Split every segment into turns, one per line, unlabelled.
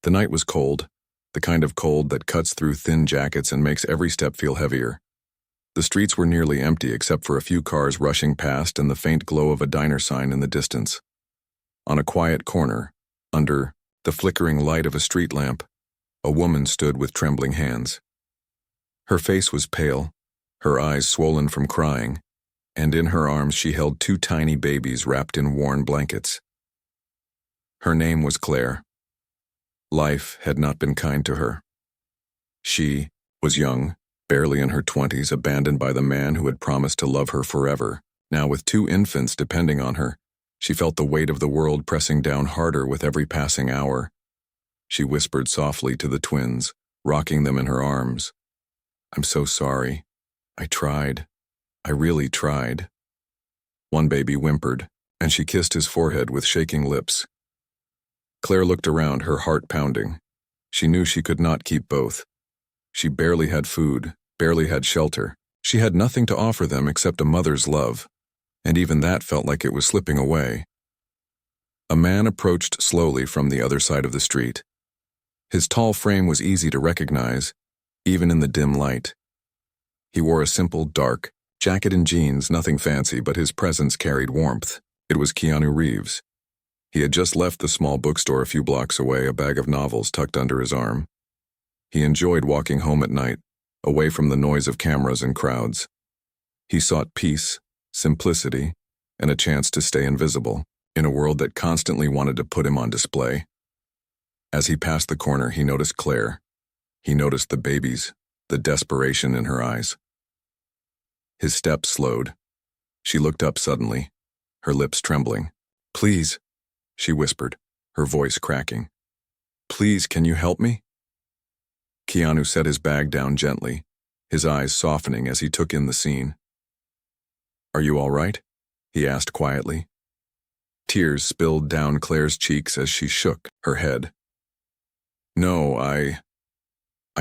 The night was cold, the kind of cold that cuts through thin jackets and makes every step feel heavier. The streets were nearly empty except for a few cars rushing past and the faint glow of a diner sign in the distance. On a quiet corner, under the flickering light of a street lamp, a woman stood with trembling hands. Her face was pale, her eyes swollen from crying, and in her arms she held two tiny babies wrapped in worn blankets. Her name was Claire. Life had not been kind to her. She was young, barely in her 20s, abandoned by the man who had promised to love her forever. Now, with two infants depending on her, she felt the weight of the world pressing down harder with every passing hour. She whispered softly to the twins, rocking them in her arms. "I'm so sorry. I tried. I really tried." One baby whimpered, and she kissed his forehead with shaking lips. Claire looked around, her heart pounding. She knew she could not keep both. She barely had food, barely had shelter. She had nothing to offer them except a mother's love, and even that felt like it was slipping away. A man approached slowly from the other side of the street. His tall frame was easy to recognize, even in the dim light. He wore a simple, dark jacket and jeans, nothing fancy, but his presence carried warmth. It was Keanu Reeves. He had just left the small bookstore a few blocks away, a bag of novels tucked under his arm. He enjoyed walking home at night, away from the noise of cameras and crowds. He sought peace, simplicity, and a chance to stay invisible in a world that constantly wanted to put him on display. As he passed the corner, he noticed Claire. He noticed the babies, the desperation in her eyes. His steps slowed. She looked up suddenly, her lips trembling. "Please," she whispered, her voice cracking. "Please, can you help me?" Keanu set his bag down gently, his eyes softening as he took in the scene. "Are you all right?" he asked quietly. Tears spilled down Claire's cheeks as she shook her head. "No, I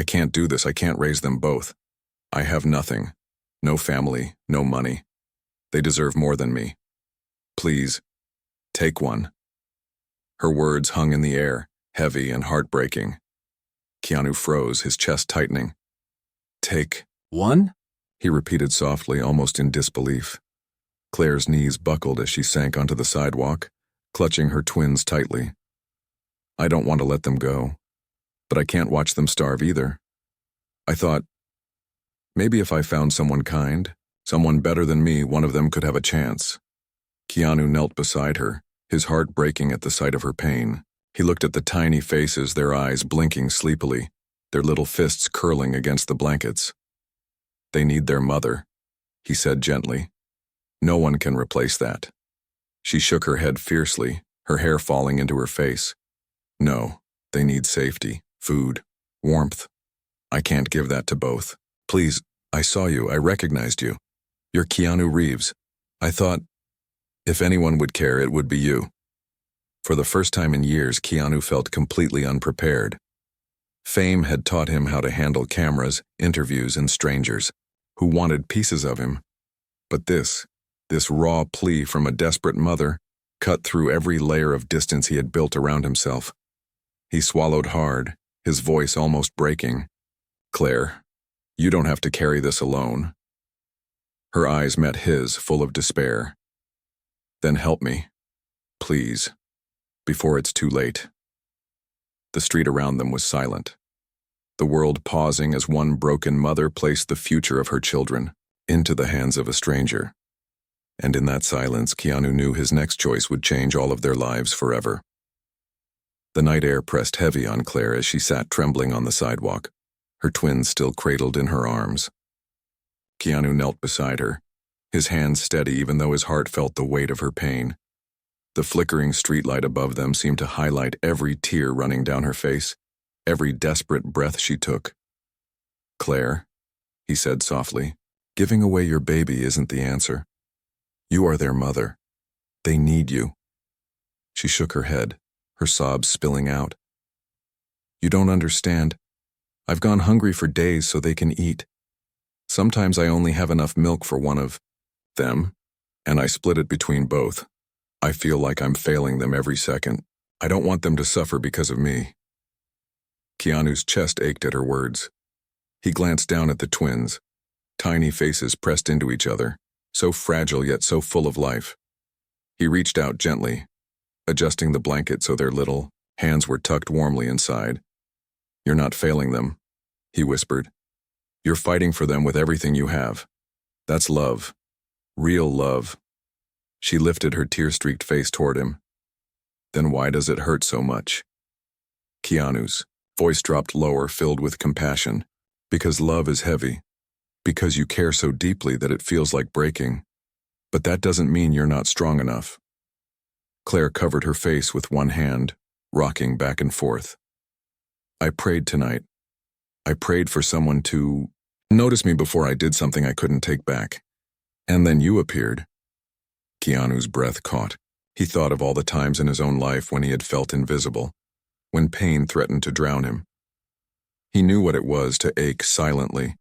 can't do this. I can't raise them both. I have nothing. No family, no money. They deserve more than me. Please, take one." Her words hung in the air, heavy and heartbreaking. Keanu froze, his chest tightening. "Take one?" he repeated softly, almost in disbelief. Claire's knees buckled as she sank onto the sidewalk, clutching her twins tightly. "I don't want to let them go, but I can't watch them starve either. I thought, maybe if I found someone kind, someone better than me, one of them could have a chance." Keanu knelt beside her, his heart breaking at the sight of her pain. He looked at the tiny faces, their eyes blinking sleepily, their little fists curling against the blankets. "They need their mother," he said gently. "No one can replace that." She shook her head fiercely, her hair falling into her face. "No, they need safety, food, warmth. I can't give that to both. Please, I saw you, I recognized you. You're Keanu Reeves. I thought, if anyone would care, it would be you." For the first time in years, Keanu felt completely unprepared. Fame had taught him how to handle cameras, interviews, and strangers who wanted pieces of him. But this raw plea from a desperate mother cut through every layer of distance he had built around himself. He swallowed hard, his voice almost breaking. "Claire, you don't have to carry this alone." Her eyes met his, full of despair. "Then help me, please, before it's too late." The street around them was silent, the world pausing as one broken mother placed the future of her children into the hands of a stranger. And in that silence, Keanu knew his next choice would change all of their lives forever. The night air pressed heavy on Claire as she sat trembling on the sidewalk, her twins still cradled in her arms. Keanu knelt beside her, his hands steady even though his heart felt the weight of her pain. The flickering streetlight above them seemed to highlight every tear running down her face, every desperate breath she took. "Claire," he said softly, "giving away your baby isn't the answer. You are their mother. They need you." She shook her head, her sobs spilling out. "You don't understand. I've gone hungry for days so they can eat. Sometimes I only have enough milk for one of them, and I split it between both. I feel like I'm failing them every second. I don't want them to suffer because of me." Keanu's chest ached at her words. He glanced down at the twins, tiny faces pressed into each other, so fragile yet so full of life. He reached out gently, adjusting the blanket so their little hands were tucked warmly inside. "You're not failing them," he whispered. "You're fighting for them with everything you have. That's love. Real love." She lifted her tear-streaked face toward him. "Then why does it hurt so much?" Keanu's voice dropped lower, filled with compassion. "Because love is heavy. Because you care so deeply that it feels like breaking. But that doesn't mean you're not strong enough." Claire covered her face with one hand, rocking back and forth. "I prayed tonight. I prayed for someone to notice me before I did something I couldn't take back. And then you appeared." Keanu's breath caught. He thought of all the times in his own life when he had felt invisible, when pain threatened to drown him. He knew what it was to ache silently.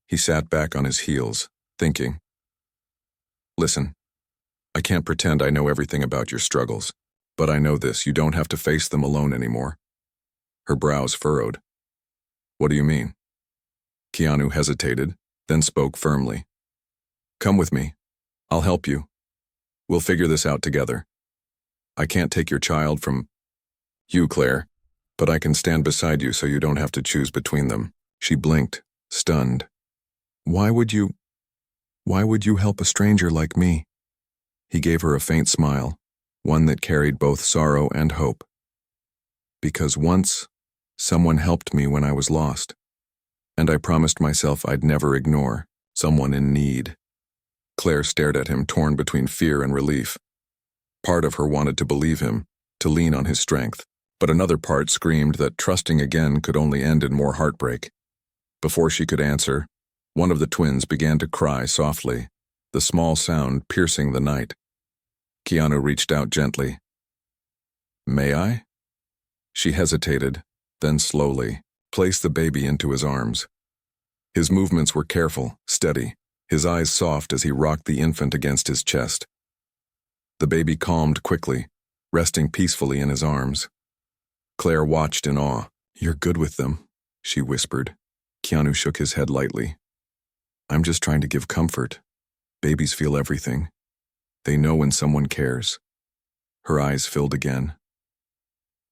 He sat back on his heels, thinking. "Listen, I can't pretend I know everything about your struggles, but I know this: you don't have to face them alone anymore." Her brows furrowed. "What do you mean?" Keanu hesitated, then spoke firmly. "Come with me. I'll help you. We'll figure this out together. I can't take your child from you, Claire, but I can stand beside you so you don't have to choose between them." She blinked, stunned. Why would you help a stranger like me?" He gave her a faint smile, one that carried both sorrow and hope. "Because once, someone helped me when I was lost, and I promised myself I'd never ignore someone in need." Claire stared at him, torn between fear and relief. Part of her wanted to believe him, to lean on his strength, but another part screamed that trusting again could only end in more heartbreak. Before she could answer, one of the twins began to cry softly, the small sound piercing the night. Keanu reached out gently. "May I?" She hesitated, then slowly placed the baby into his arms. His movements were careful, steady, his eyes soft as he rocked the infant against his chest. The baby calmed quickly, resting peacefully in his arms. Claire watched in awe. "You're good with them," she whispered. Keanu shook his head lightly. "I'm just trying to give comfort. Babies feel everything. They know when someone cares." Her eyes filled again.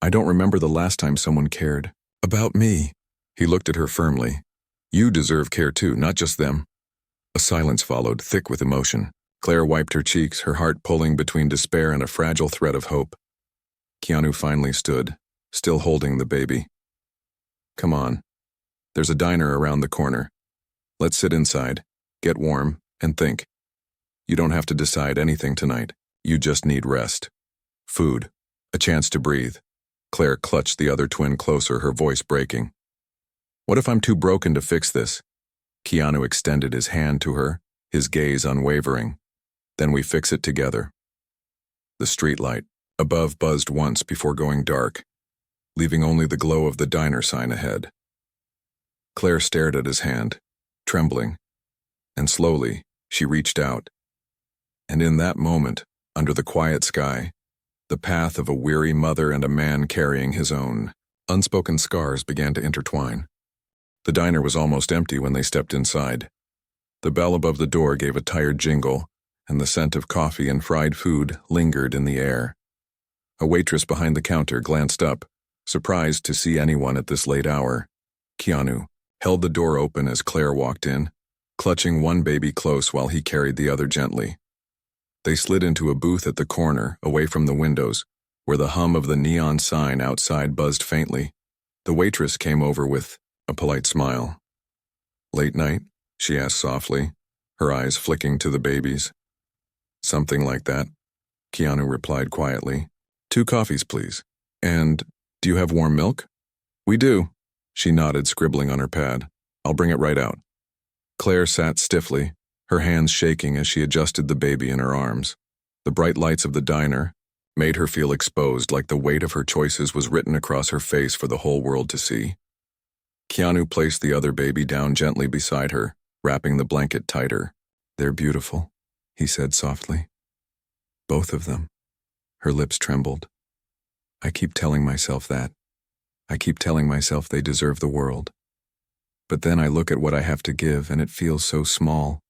"I don't remember the last time someone cared. About me." He looked at her firmly. "You deserve care too, not just them." A silence followed, thick with emotion. Claire wiped her cheeks, her heart pulling between despair and a fragile thread of hope. Keanu finally stood, still holding the baby. "Come on. There's a diner around the corner. Let's sit inside, get warm, and think. You don't have to decide anything tonight. You just need rest. Food. A chance to breathe." Claire clutched the other twin closer, her voice breaking. "What if I'm too broken to fix this?" Keanu extended his hand to her, his gaze unwavering. "Then we fix it together." The streetlight above buzzed once before going dark, leaving only the glow of the diner sign ahead. Claire stared at his hand, trembling, and slowly she reached out. And in that moment, under the quiet sky, the path of a weary mother and a man carrying his own unspoken scars began to intertwine. The diner was almost empty when they stepped inside. The bell above the door gave a tired jingle, and the scent of coffee and fried food lingered in the air. A waitress behind the counter glanced up, surprised to see anyone at this late hour. Keanu held the door open as Claire walked in, clutching one baby close while he carried the other gently. They slid into a booth at the corner, away from the windows, where the hum of the neon sign outside buzzed faintly. The waitress came over with a polite smile. "Late night?" she asked softly, her eyes flicking to the babies. "Something like that," Keanu replied quietly. "2 coffees, please. And do you have warm milk?" "We do." She nodded, scribbling on her pad. "I'll bring it right out." Claire sat stiffly, her hands shaking as she adjusted the baby in her arms. The bright lights of the diner made her feel exposed, like the weight of her choices was written across her face for the whole world to see. Keanu placed the other baby down gently beside her, wrapping the blanket tighter. "They're beautiful," he said softly. "Both of them." Her lips trembled. "I keep telling myself that. I keep telling myself they deserve the world. But then I look at what I have to give and it feels so small.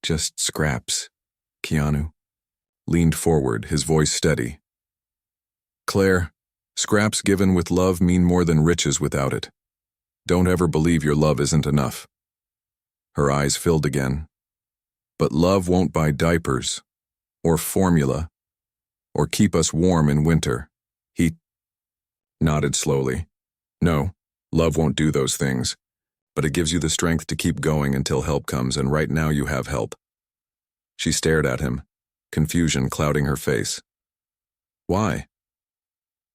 Just scraps. Keanu leaned forward, his voice steady. Claire, scraps given with love mean more than riches without it. Don't ever believe your love isn't enough. Her eyes filled again. But love won't buy diapers, or formula, or keep us warm in winter. He nodded slowly. No, love won't do those things, but it gives you the strength to keep going until help comes, and right now you have help. She stared at him, confusion clouding her face. Why?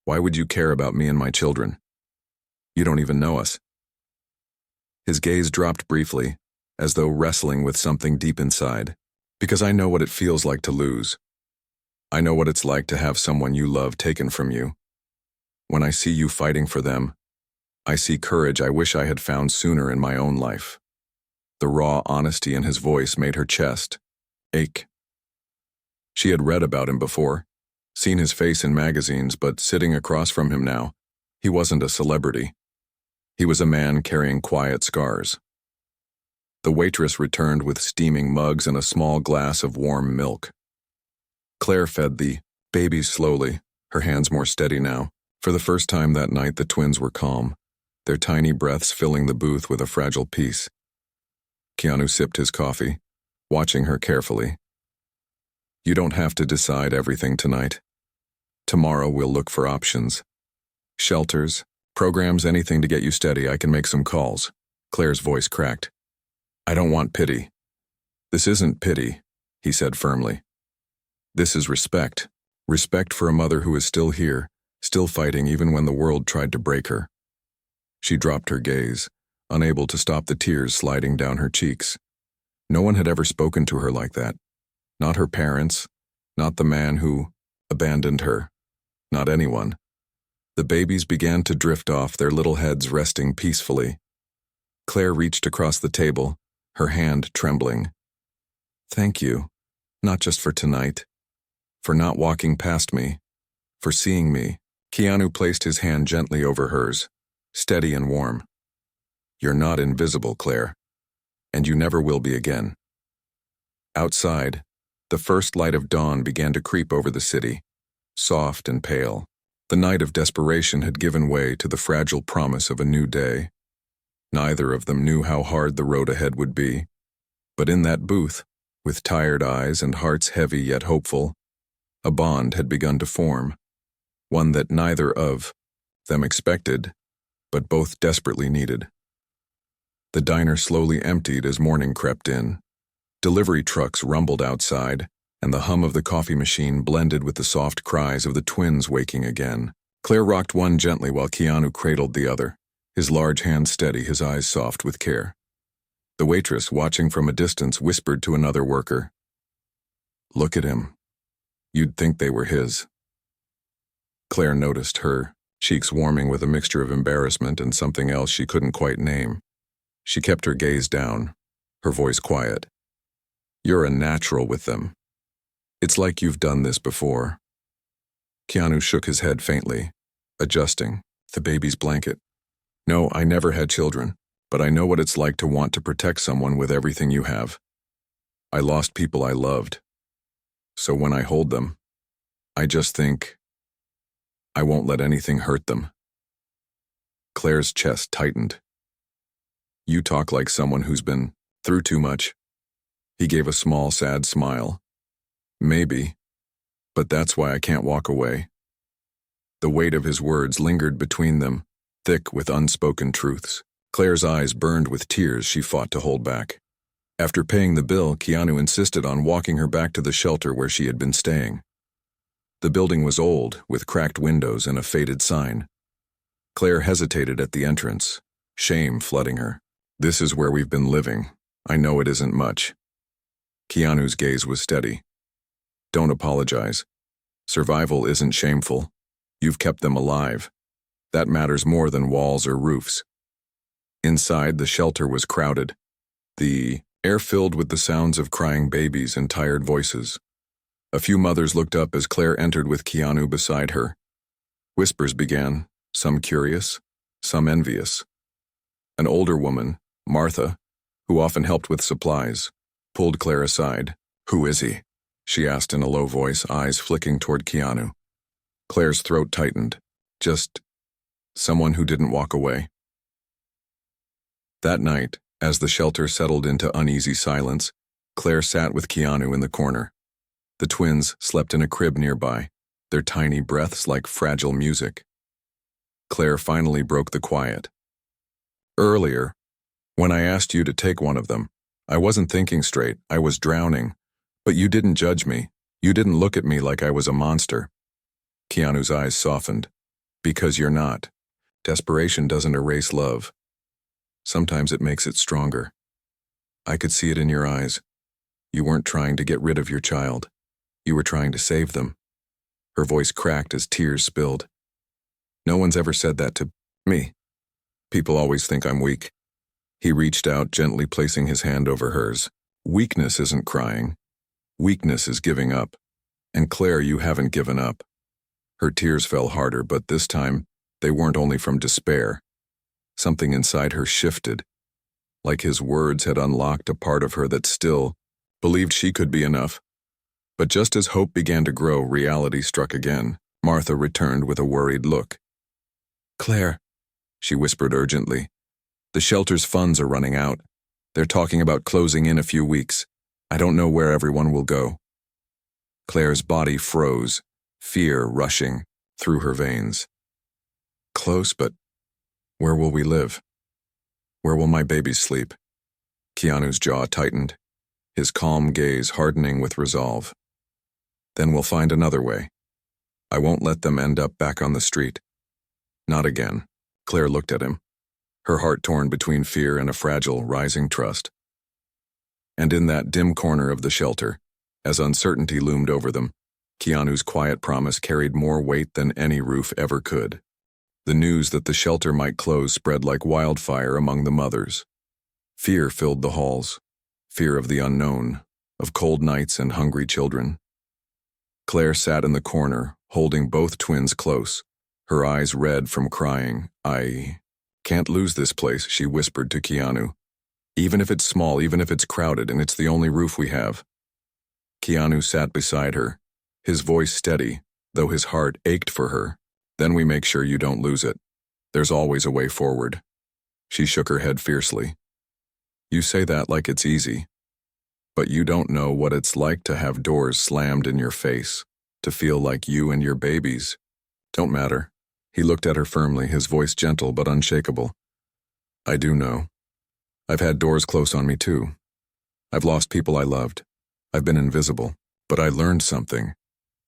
Why would you care about me and my children? You don't even know us. His gaze dropped briefly, as though wrestling with something deep inside. Because I know what it feels like to lose. I know what it's like to have someone you love taken from you. When I see you fighting for them, I see courage I wish I had found sooner in my own life. The raw honesty in his voice made her chest ache. She had read about him before, seen his face in magazines, but sitting across from him now, he wasn't a celebrity. He was a man carrying quiet scars. The waitress returned with steaming mugs and a small glass of warm milk. Claire fed the babies slowly, her hands more steady now. For the first time that night, the twins were calm, their tiny breaths filling the booth with a fragile peace. Keanu sipped his coffee, watching her carefully. You don't have to decide everything tonight. Tomorrow we'll look for options. Shelters, programs, anything to get you steady. I can make some calls. Claire's voice cracked. I don't want pity. This isn't pity, he said firmly. This is respect. Respect for a mother who is still here, still fighting even when the world tried to break her. She dropped her gaze, unable to stop the tears sliding down her cheeks. No one had ever spoken to her like that. Not her parents, not the man who abandoned her, not anyone. The babies began to drift off, their little heads resting peacefully. Claire reached across the table, her hand trembling. Thank you, not just for tonight, for not walking past me, for seeing me. Keanu placed his hand gently over hers, steady and warm. You're not invisible, Claire, and you never will be again. Outside, the first light of dawn began to creep over the city, soft and pale. The night of desperation had given way to the fragile promise of a new day. Neither of them knew how hard the road ahead would be, but in that booth, with tired eyes and hearts heavy yet hopeful, a bond had begun to form, one that neither of them expected, but both desperately needed. The diner slowly emptied as morning crept in. Delivery trucks rumbled outside, and the hum of the coffee machine blended with the soft cries of the twins waking again. Claire rocked one gently while Keanu cradled the other, his large hands steady, his eyes soft with care. The waitress, watching from a distance, whispered to another worker, Look at him. You'd think they were his. Claire noticed her, cheeks warming with a mixture of embarrassment and something else she couldn't quite name. She kept her gaze down, her voice quiet. You're a natural with them. It's like you've done this before. Keanu shook his head faintly, adjusting the baby's blanket. No, I never had children, but I know what it's like to want to protect someone with everything you have. I lost people I loved. So when I hold them, I just think, I won't let anything hurt them. Claire's chest tightened. You talk like someone who's been through too much. He gave a small, sad smile. Maybe, but that's why I can't walk away. The weight of his words lingered between them, thick with unspoken truths. Claire's eyes burned with tears she fought to hold back. After paying the bill, Keanu insisted on walking her back to the shelter where she had been staying. The building was old, with cracked windows and a faded sign. Claire hesitated at the entrance, shame flooding her. This is where we've been living. I know it isn't much. Keanu's gaze was steady. Don't apologize. Survival isn't shameful. You've kept them alive. That matters more than walls or roofs. Inside, the shelter was crowded, the air filled with the sounds of crying babies and tired voices. A few mothers looked up as Claire entered with Keanu beside her. Whispers began, some curious, some envious. An older woman, Martha, who often helped with supplies, pulled Claire aside. "Who is he?" she asked in a low voice, eyes flicking toward Keanu. Claire's throat tightened. "Just someone who didn't walk away." That night, as the shelter settled into uneasy silence, Claire sat with Keanu in the corner. The twins slept in a crib nearby, their tiny breaths like fragile music. Claire finally broke the quiet. "Earlier, when I asked you to take one of them, I wasn't thinking straight, I was drowning. But you didn't judge me. You didn't look at me like I was a monster." Keanu's eyes softened. "Because you're not. Desperation doesn't erase love. Sometimes it makes it stronger. I could see it in your eyes. You weren't trying to get rid of your child. You were trying to save them." Her voice cracked as tears spilled. "No one's ever said that to me. People always think I'm weak." He reached out, gently placing his hand over hers. "Weakness isn't crying. Weakness is giving up. And Claire, you haven't given up." Her tears fell harder, but this time, they weren't only from despair. Something inside her shifted, like his words had unlocked a part of her that still believed she could be enough. But just as hope began to grow, reality struck again. Martha returned with a worried look. "Claire," she whispered urgently, "the shelter's funds are running out. They're talking about closing in a few weeks. I don't know where everyone will go." Claire's body froze, fear rushing through her veins. "Close, but where will we live? Where will my babies sleep?" Keanu's jaw tightened, his calm gaze hardening with resolve. "Then we'll find another way. I won't let them end up back on the street. Not again." Claire looked at him, her heart torn between fear and a fragile, rising trust. And in that dim corner of the shelter, as uncertainty loomed over them, Keanu's quiet promise carried more weight than any roof ever could. The news that the shelter might close spread like wildfire among the mothers. Fear filled the halls, fear of the unknown, of cold nights and hungry children. Claire sat in the corner, holding both twins close, her eyes red from crying. "I can't lose this place," she whispered to Keanu. "Even if it's small, even if it's crowded, and it's the only roof we have." Keanu sat beside her, his voice steady, though his heart ached for her. "Then we make sure you don't lose it. There's always a way forward." She shook her head fiercely. "You say that like it's easy. But you don't know what it's like to have doors slammed in your face, to feel like you and your babies don't matter." He looked at her firmly, his voice gentle but unshakable. "I do know. I've had doors close on me too. I've lost people I loved. I've been invisible. But I learned something.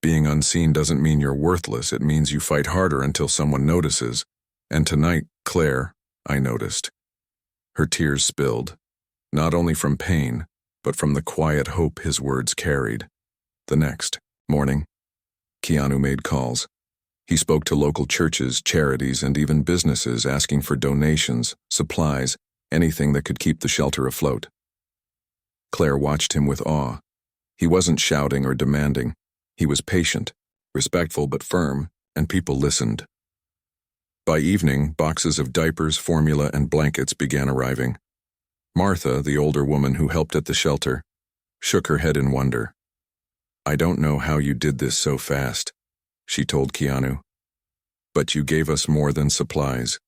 Being unseen doesn't mean you're worthless. It means you fight harder until someone notices. And tonight, Claire, I noticed." Her tears spilled, not only from pain, but from the quiet hope his words carried. The next morning, Keanu made calls. He spoke to local churches, charities, and even businesses asking for donations, supplies, anything that could keep the shelter afloat. Claire watched him with awe. He wasn't shouting or demanding. He was patient, respectful but firm, and people listened. By evening, boxes of diapers, formula, and blankets began arriving. Martha, the older woman who helped at the shelter, shook her head in wonder. "I don't know how you did this so fast," she told Keanu. "But you gave us more than supplies.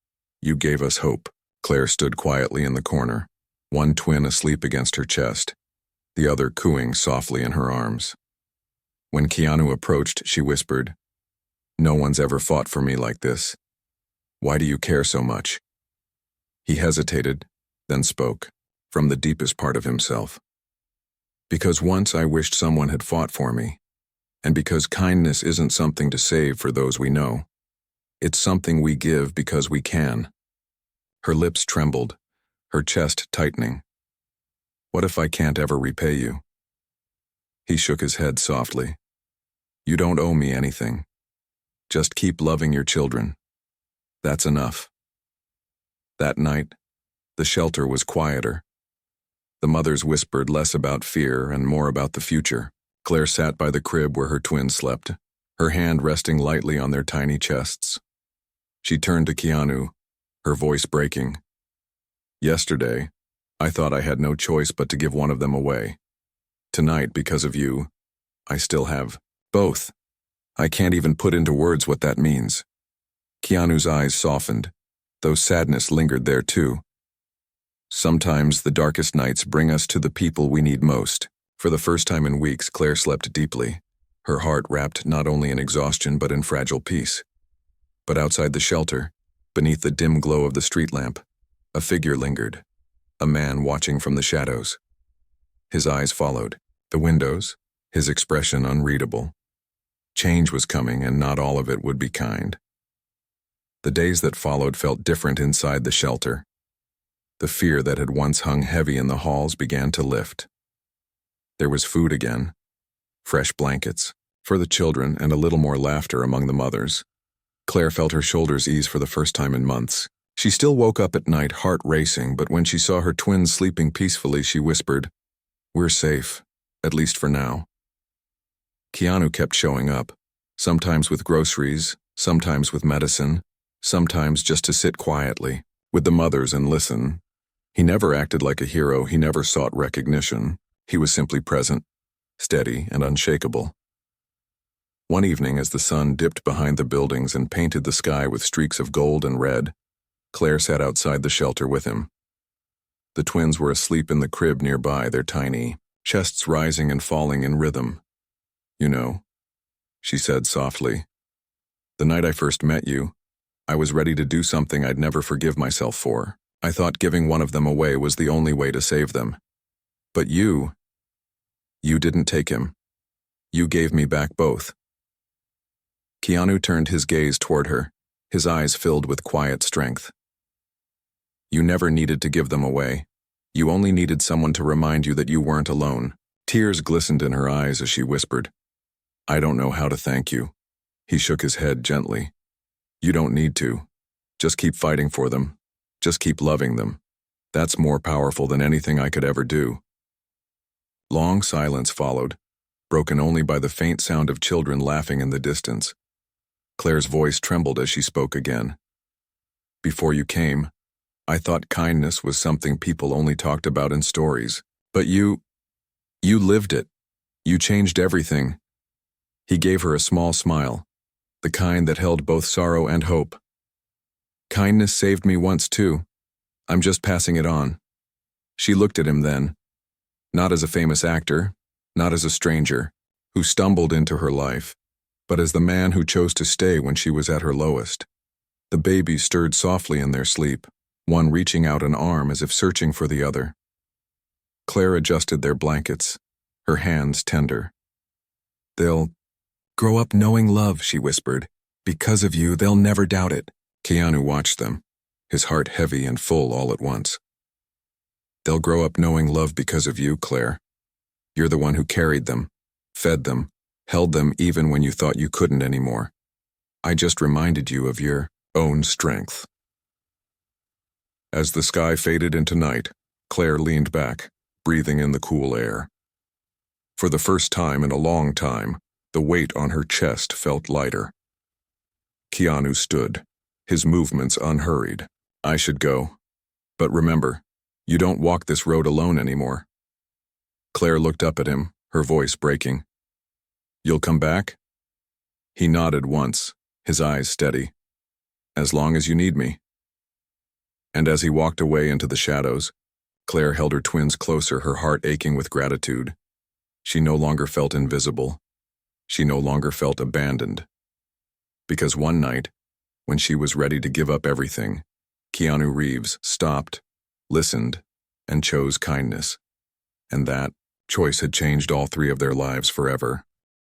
You gave us hope." Claire stood quietly in the corner, one twin asleep against her chest, the other cooing softly in her arms. When Keanu approached, she whispered, "No one's ever fought for me like this. Why do you care so much?" He hesitated, then spoke, from the deepest part of himself. "Because once I wished someone had fought for me, and because kindness isn't something to save for those we know. It's something we give because we can." Her lips trembled, her chest tightening. "What if I can't ever repay you?" He shook his head softly. "You don't owe me anything. Just keep loving your children. That's enough." That night, the shelter was quieter. The mothers whispered less about fear and more about the future. Claire sat by the crib where her twins slept, her hand resting lightly on their tiny chests. She turned to Keanu, her voice breaking. Yesterday, I thought I had no choice but to give one of them away. Tonight, because of you, I still have both. I can't even put into words what that means. Keanu's eyes softened, though sadness lingered there too. Sometimes the darkest nights bring us to the people we need most. For the first time in weeks, Claire slept deeply, her heart wrapped not only in exhaustion but in fragile peace. But outside the shelter, beneath the dim glow of the street lamp, a figure lingered, a man watching from the shadows. His eyes followed the windows, his expression unreadable. Change was coming, and not all of it would be kind. The days that followed felt different inside the shelter. The fear that had once hung heavy in the halls began to lift. There was food again, fresh blankets for the children, and a little more laughter among the mothers. Claire felt her shoulders ease for the first time in months. She still woke up at night, heart racing, but when she saw her twins sleeping peacefully, she whispered, "We're safe, at least for now." Keanu kept showing up, sometimes with groceries, sometimes with medicine, sometimes just to sit quietly with the mothers and listen. He never acted like a hero, he never sought recognition. He was simply present, steady and unshakable. One evening, as the sun dipped behind the buildings and painted the sky with streaks of gold and red, Claire sat outside the shelter with him. The twins were asleep in the crib nearby, their tiny chests rising and falling in rhythm. "You know," she said softly, "the night I first met you, I was ready to do something I'd never forgive myself for. I thought giving one of them away was the only way to save them. But you didn't take him. You gave me back both." Keanu turned his gaze toward her, his eyes filled with quiet strength. "You never needed to give them away. You only needed someone to remind you that you weren't alone." Tears glistened in her eyes as she whispered, "I don't know how to thank you." He shook his head gently. "You don't need to. Just keep fighting for them. Just keep loving them. That's more powerful than anything I could ever do." Long silence followed, broken only by the faint sound of children laughing in the distance. Claire's voice trembled as she spoke again. "Before you came, I thought kindness was something people only talked about in stories. But you lived it. You changed everything." He gave her a small smile, the kind that held both sorrow and hope. "Kindness saved me once too. I'm just passing it on." She looked at him then, not as a famous actor, not as a stranger who stumbled into her life, but as the man who chose to stay when she was at her lowest. The babies stirred softly in their sleep, one reaching out an arm as if searching for the other. Claire adjusted their blankets, her hands tender. "They'll grow up knowing love," she whispered. "Because of you, they'll never doubt it." Keanu watched them, his heart heavy and full all at once. "They'll grow up knowing love because of you, Claire. You're the one who carried them, fed them, held them even when you thought you couldn't anymore. I just reminded you of your own strength." As the sky faded into night, Claire leaned back, breathing in the cool air. For the first time in a long time, the weight on her chest felt lighter. Keanu stood, his movements unhurried. "I should go. But remember, you don't walk this road alone anymore." Claire looked up at him, her voice breaking. "You'll come back?" He nodded once, his eyes steady. "As long as you need me." And as he walked away into the shadows, Claire held her twins closer, her heart aching with gratitude. She no longer felt invisible. She no longer felt abandoned. Because one night, when she was ready to give up everything, Keanu Reeves stopped, listened, and chose kindness. And that choice had changed all three of their lives forever.